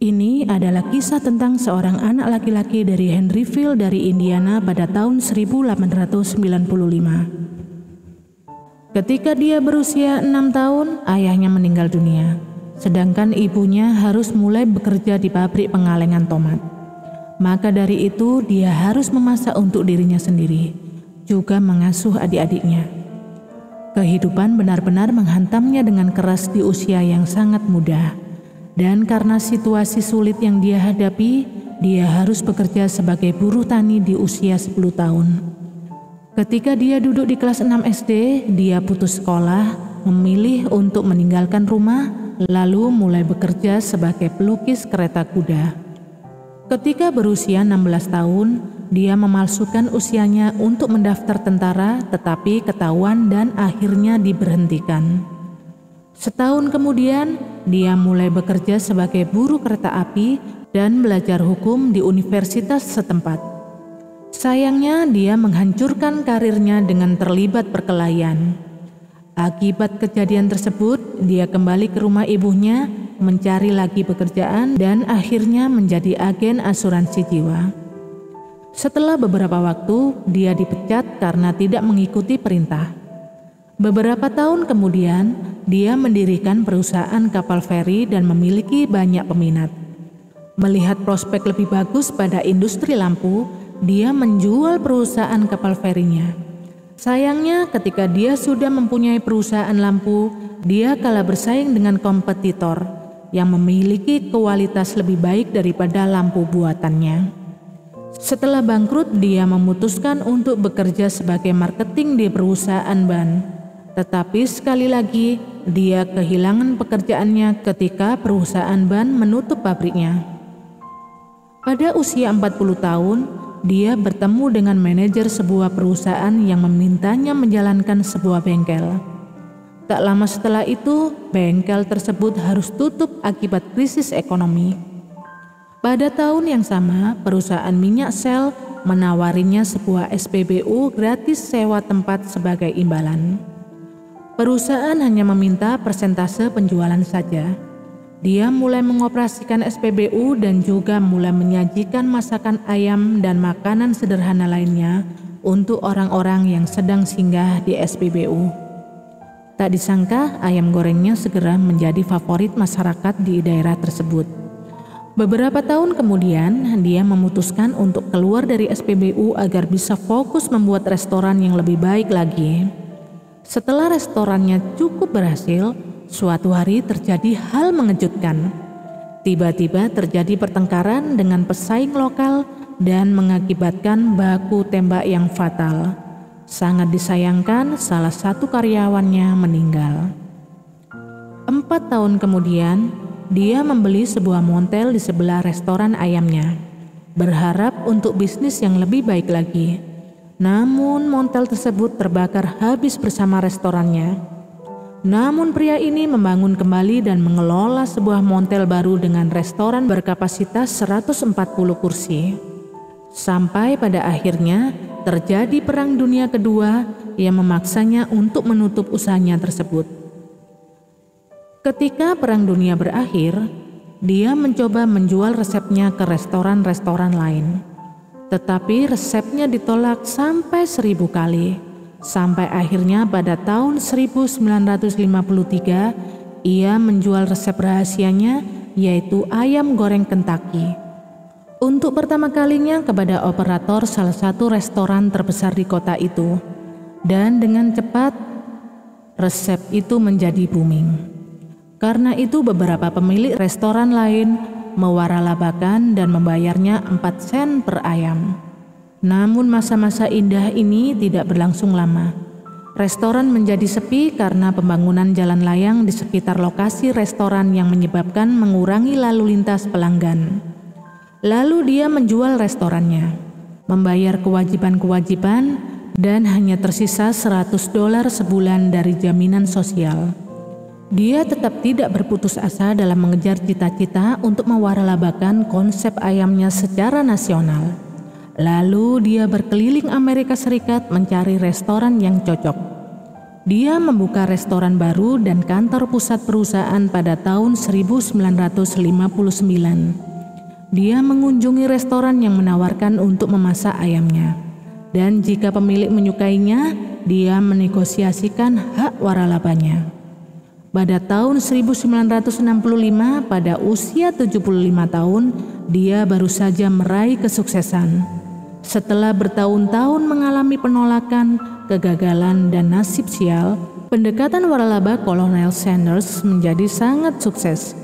Ini adalah kisah tentang seorang anak laki-laki dari Henryville dari Indiana pada tahun 1895. Ketika dia berusia 6 tahun, ayahnya meninggal dunia, sedangkan ibunya harus mulai bekerja di pabrik pengalengan tomat. Maka dari itu dia harus memasak untuk dirinya sendiri, juga mengasuh adik-adiknya. Kehidupan benar-benar menghantamnya dengan keras di usia yang sangat muda. Dan karena situasi sulit yang dia hadapi, dia harus bekerja sebagai buruh tani di usia 10 tahun. Ketika dia duduk di kelas 6 SD, dia putus sekolah, memilih untuk meninggalkan rumah, lalu mulai bekerja sebagai pelukis kereta kuda. Ketika berusia 16 tahun, dia memalsukan usianya untuk mendaftar tentara, tetapi ketahuan dan akhirnya diberhentikan. Setahun kemudian, dia mulai bekerja sebagai buruh kereta api dan belajar hukum di universitas setempat. Sayangnya, dia menghancurkan karirnya dengan terlibat perkelahian. Akibat kejadian tersebut, dia kembali ke rumah ibunya, mencari lagi pekerjaan, dan akhirnya menjadi agen asuransi jiwa. Setelah beberapa waktu, dia dipecat karena tidak mengikuti perintah. Beberapa tahun kemudian, dia mendirikan perusahaan kapal feri dan memiliki banyak peminat. Melihat prospek lebih bagus pada industri lampu, dia menjual perusahaan kapal ferinya. Sayangnya, ketika dia sudah mempunyai perusahaan lampu, dia kalah bersaing dengan kompetitor yang memiliki kualitas lebih baik daripada lampu buatannya. Setelah bangkrut, dia memutuskan untuk bekerja sebagai marketing di perusahaan ban. Tetapi sekali lagi, dia kehilangan pekerjaannya ketika perusahaan ban menutup pabriknya. Pada usia 40 tahun, dia bertemu dengan manajer sebuah perusahaan yang memintanya menjalankan sebuah bengkel. Tak lama setelah itu, bengkel tersebut harus tutup akibat krisis ekonomi. Pada tahun yang sama, perusahaan minyak Shell menawarinya sebuah SPBU gratis sewa tempat sebagai imbalan. Perusahaan hanya meminta persentase penjualan saja. Dia mulai mengoperasikan SPBU dan juga mulai menyajikan masakan ayam dan makanan sederhana lainnya untuk orang-orang yang sedang singgah di SPBU. Tak disangka, ayam gorengnya segera menjadi favorit masyarakat di daerah tersebut. Beberapa tahun kemudian, dia memutuskan untuk keluar dari SPBU agar bisa fokus membuat restoran yang lebih baik lagi. Setelah restorannya cukup berhasil, suatu hari terjadi hal mengejutkan. Tiba-tiba terjadi pertengkaran dengan pesaing lokal dan mengakibatkan baku tembak yang fatal. Sangat disayangkan, salah satu karyawannya meninggal. 4 tahun kemudian, dia membeli sebuah montel di sebelah restoran ayamnya, berharap untuk bisnis yang lebih baik lagi. Namun montel tersebut terbakar habis bersama restorannya. Namun pria ini membangun kembali dan mengelola sebuah montel baru dengan restoran berkapasitas 140 kursi. Sampai pada akhirnya terjadi Perang Dunia Kedua yang memaksanya untuk menutup usahanya tersebut. Ketika Perang Dunia berakhir, dia mencoba menjual resepnya ke restoran-restoran lain. Tetapi resepnya ditolak sampai 1000 kali. Sampai akhirnya pada tahun 1953, ia menjual resep rahasianya, yaitu ayam goreng Kentucky. Untuk pertama kalinya kepada operator salah satu restoran terbesar di kota itu. Dan dengan cepat, resep itu menjadi booming. Karena itu beberapa pemilik restoran lain mewaralabakan dan membayarnya 4 sen per ayam. Namun masa-masa indah ini tidak berlangsung lama. Restoran menjadi sepi karena pembangunan jalan layang di sekitar lokasi restoran yang menyebabkan mengurangi lalu lintas pelanggan. Lalu dia menjual restorannya, membayar kewajiban-kewajiban, dan hanya tersisa $100 sebulan dari jaminan sosial. Dia tetap tidak berputus asa dalam mengejar cita-cita untuk mewaralabakan konsep ayamnya secara nasional. Lalu dia berkeliling Amerika Serikat mencari restoran yang cocok. Dia membuka restoran baru dan kantor pusat perusahaan pada tahun 1959. Dia mengunjungi restoran yang menawarkan untuk memasak ayamnya. Dan jika pemilik menyukainya, dia menegosiasikan hak waralabanya. Pada tahun 1965, pada usia 75 tahun, dia baru saja meraih kesuksesan. Setelah bertahun-tahun mengalami penolakan, kegagalan, dan nasib sial, pendekatan waralaba Kolonel Sanders menjadi sangat sukses.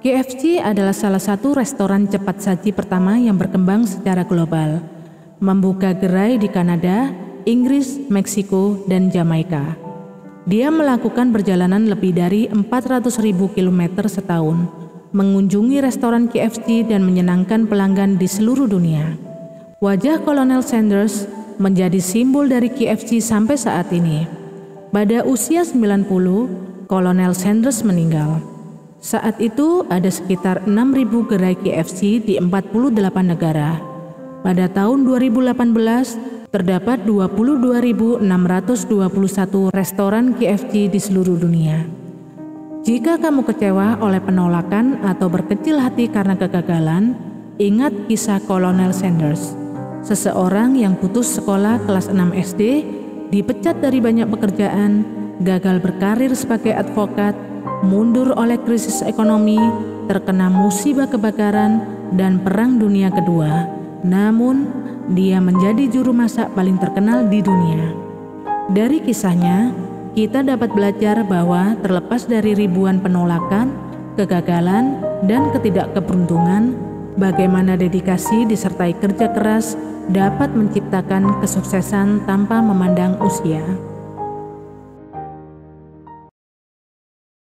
KFC adalah salah satu restoran cepat saji pertama yang berkembang secara global, membuka gerai di Kanada, Inggris, Meksiko, dan Jamaika. Dia melakukan perjalanan lebih dari 400.000 kilometer setahun, mengunjungi restoran KFC dan menyenangkan pelanggan di seluruh dunia. Wajah Kolonel Sanders menjadi simbol dari KFC sampai saat ini. Pada usia 90, Kolonel Sanders meninggal. Saat itu ada sekitar 6.000 gerai KFC di 48 negara. Pada tahun 2018, terdapat 22.621 restoran KFC di seluruh dunia. Jika kamu kecewa oleh penolakan atau berkecil hati karena kegagalan, ingat kisah Kolonel Sanders. Seseorang yang putus sekolah kelas 6 SD, dipecat dari banyak pekerjaan, gagal berkarir sebagai advokat, mundur oleh krisis ekonomi, terkena musibah kebakaran, dan Perang Dunia Kedua. Namun, dia menjadi juru masak paling terkenal di dunia. Dari kisahnya, kita dapat belajar bahwa terlepas dari ribuan penolakan, kegagalan, dan ketidakkeberuntungan, bagaimana dedikasi disertai kerja keras dapat menciptakan kesuksesan tanpa memandang usia.